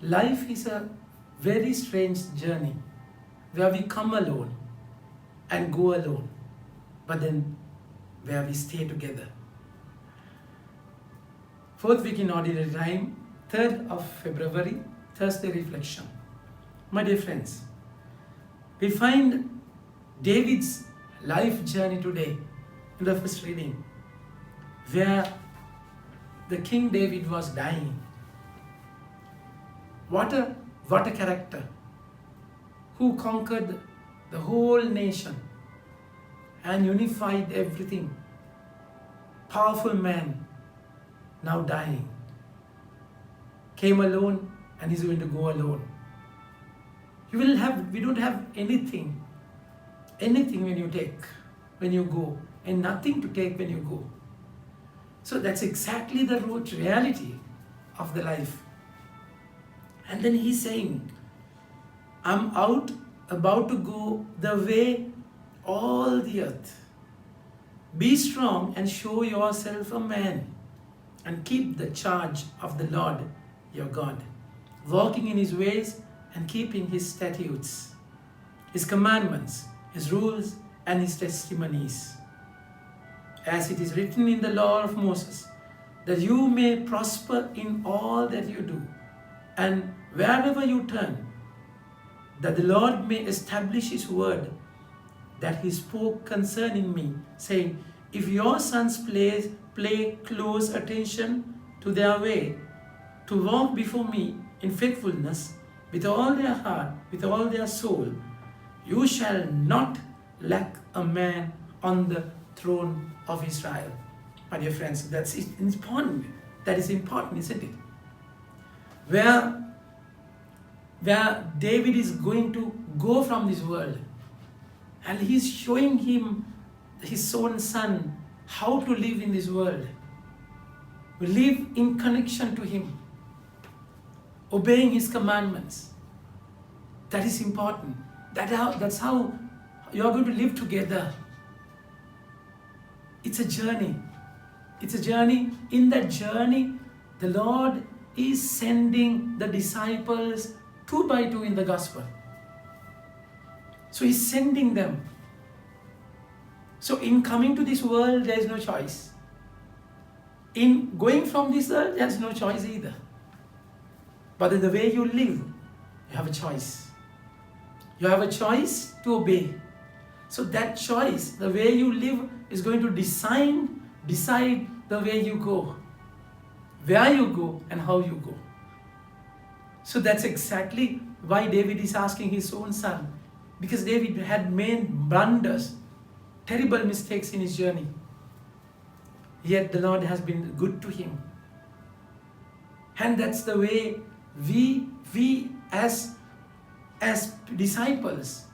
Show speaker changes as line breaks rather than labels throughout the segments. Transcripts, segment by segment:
Life is a very strange journey where we come alone and go alone, but then where we stay together. Fourth week in Ordinary Time, 3rd of February, Thursday reflection. My dear friends, we find David's life journey today in the first reading, where the King David was dying. What a character, who conquered the whole nation and unified everything. Powerful man, now dying. Came alone and he's going to go alone. We don't have anything when you go, and nothing to take when you go. So that's exactly the reality of the life. And then he's saying, I'm about to go the way all the earth. Be strong and show yourself a man, and keep the charge of the Lord your God, walking in his ways and keeping his statutes, his commandments, his rules, and his testimonies. As it is written in the law of Moses, that you may prosper in all that you do, and wherever you turn, that the Lord may establish his word that he spoke concerning me, saying, if your sons play close attention to their way, to walk before me in faithfulness, with all their heart, with all their soul, you shall not lack a man on the throne of Israel. My dear friends, that's important. That is important, isn't it? Where David is going to go from this world, and he's showing him, his own son, how to live in this world. We live in connection to him, obeying his commandments. That is important. That's how you are going to live together. It's a journey. It's a journey. In that journey, the Lord is sending the disciples 2 by 2 in the gospel. So he's sending them. So in coming to this world, there is no choice. In going from this world, there's no choice either. But in the way you live, you have a choice. You have a choice to obey. So that choice, the way you live, is going to decide the way you go, where you go, and how you go. So that's exactly why David is asking his own son, because David had made blunders, terrible mistakes in his journey. Yet the Lord has been good to him. And that's the way we as disciples,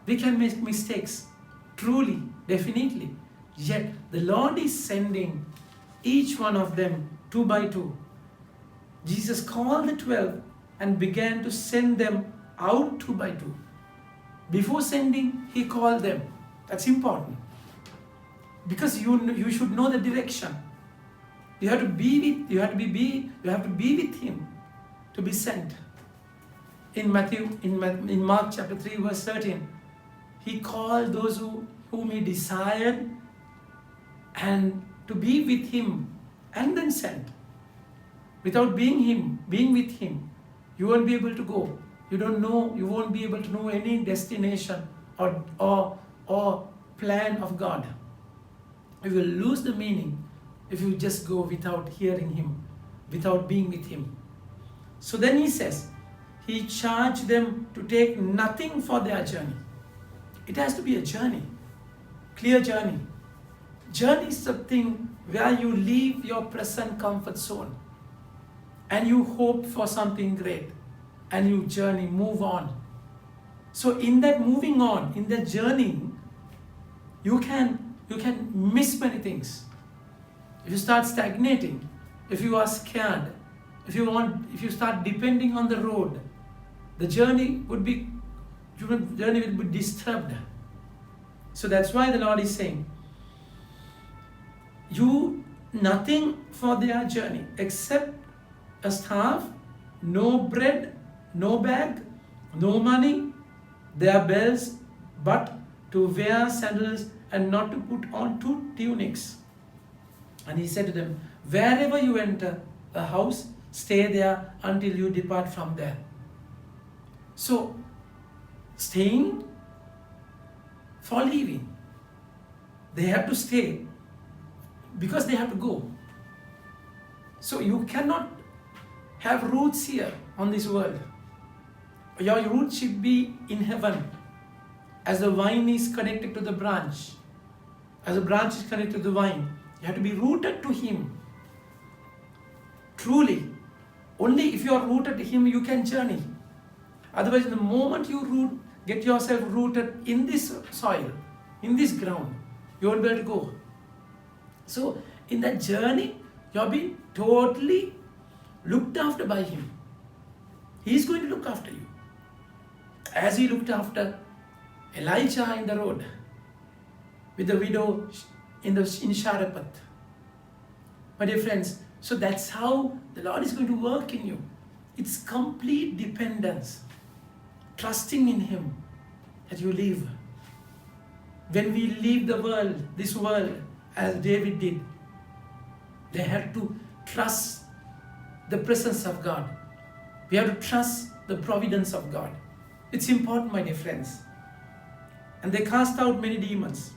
we can make mistakes, truly, definitely. Yet the Lord is sending each one of them 2 by 2. Jesus called the 12 and began to send them out 2 by 2. Before sending, he called them. That's important. Because you should know the direction. You have to be with him to be sent. In Mark chapter 3 verse 13, he called those whom he desired and to be with him, and then sent. Without being with him, you won't be able to go. You won't be able to know any destination or plan of God. You will lose the meaning if you just go without hearing him, without being with him. So then he says, he charged them to take nothing for their journey. It has to be a journey, clear journey. Journey is something where you leave your present comfort zone and you hope for something great, and you journey, move on. So in that moving on, in that journey, you can miss many things. If you start stagnating, if you are scared, if you start depending on the road, the journey will be disturbed. So that's why the Lord is saying, you nothing for their journey except a staff, no bread, no bag, no money, their belts, but to wear sandals and not to put on 2 tunics. And he said to them, wherever you enter a house, stay there until you depart from there. So, staying for leaving. They have to stay because they have to go. So you cannot have roots here on this world. Your roots should be in heaven. As the vine is connected to the branch, as the branch is connected to the vine, you have to be rooted to Him. Truly, only if you are rooted to Him, you can journey. Otherwise, the moment you get yourself rooted in this soil, in this ground, you won't be able to go. So, in that journey, you are being totally looked after by Him. He is going to look after you. As He looked after Elijah in the road, with the widow in Sharephath. My dear friends, so that's how the Lord is going to work in you. It's complete dependence, trusting in Him that you live. When we leave the world, this world, as David did, they had to trust the presence of God. We have to trust the providence of God. It's important, my dear friends. And they cast out many demons.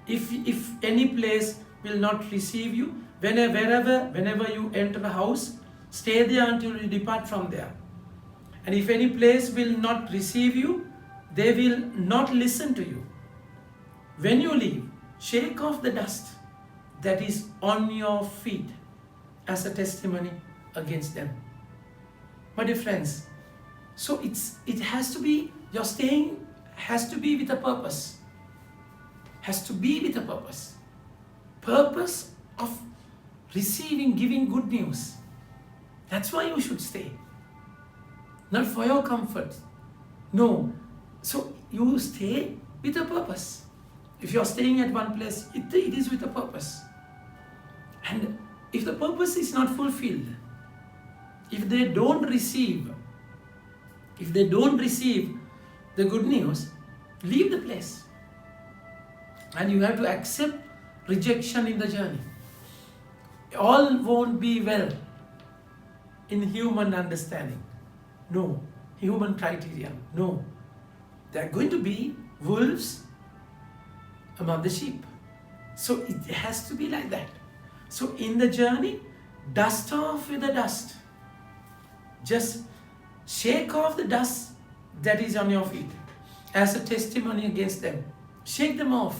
If any place will not receive you, whenever you enter a house, stay there until you depart from there. And if any place will not receive you, they will not listen to you. When you leave, shake off the dust that is on your feet as a testimony against them. My dear friends, so it has to be, your staying has to be with a purpose. Has to be with a purpose. Purpose of receiving, giving good news. That's why you should stay. Not for your comfort. No. So you stay with a purpose. If you are staying at one place, it is with a purpose. And if the purpose is not fulfilled, if they don't receive the good news, leave the place. And you have to accept rejection in the journey. All won't be well in human understanding. No. Human criteria. No. There are going to be wolves among the sheep. So it has to be like that. So in the journey, dust off with the dust. Just shake off the dust that is on your feet as a testimony against them. Shake them off.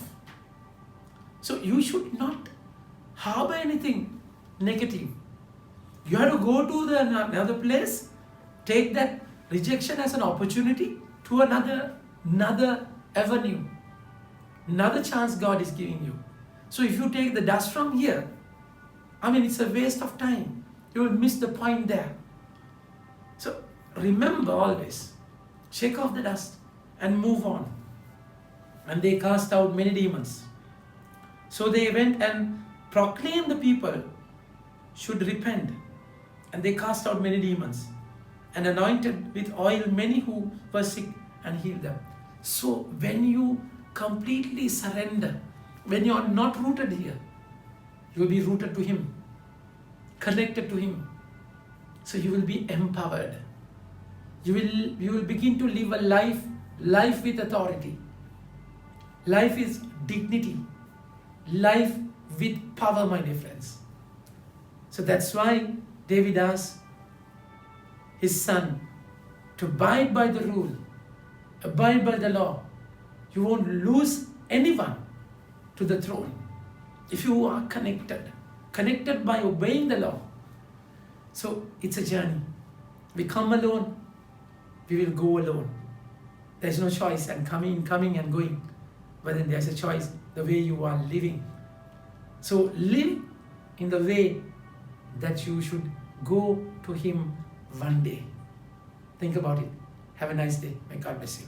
So you should not harbor anything negative. You have to go to another place, take that rejection as an opportunity to another avenue, another chance God is giving you. So if you take the dust from here, it's a waste of time. You will miss the point there. So remember always, shake off the dust and move on. And they cast out many demons. So they went and proclaimed the people should repent. And they cast out many demons and anointed with oil many who were sick and healed them. So when you completely surrender, when you are not rooted here, you will be rooted to Him, connected to Him. So you will be empowered. You will begin to live a life with authority. Life is dignity. Life with power, my dear friends. So that's why David asked his son to abide by the rule, abide by the law. You won't lose anyone to the throne if you are connected by obeying the law. So it's a journey. We come alone, we will go alone. There's no choice and coming and going. But then there's a choice, the way you are living. So live in the way that you should go to Him one day. Think about it. Have a nice day. May God bless you.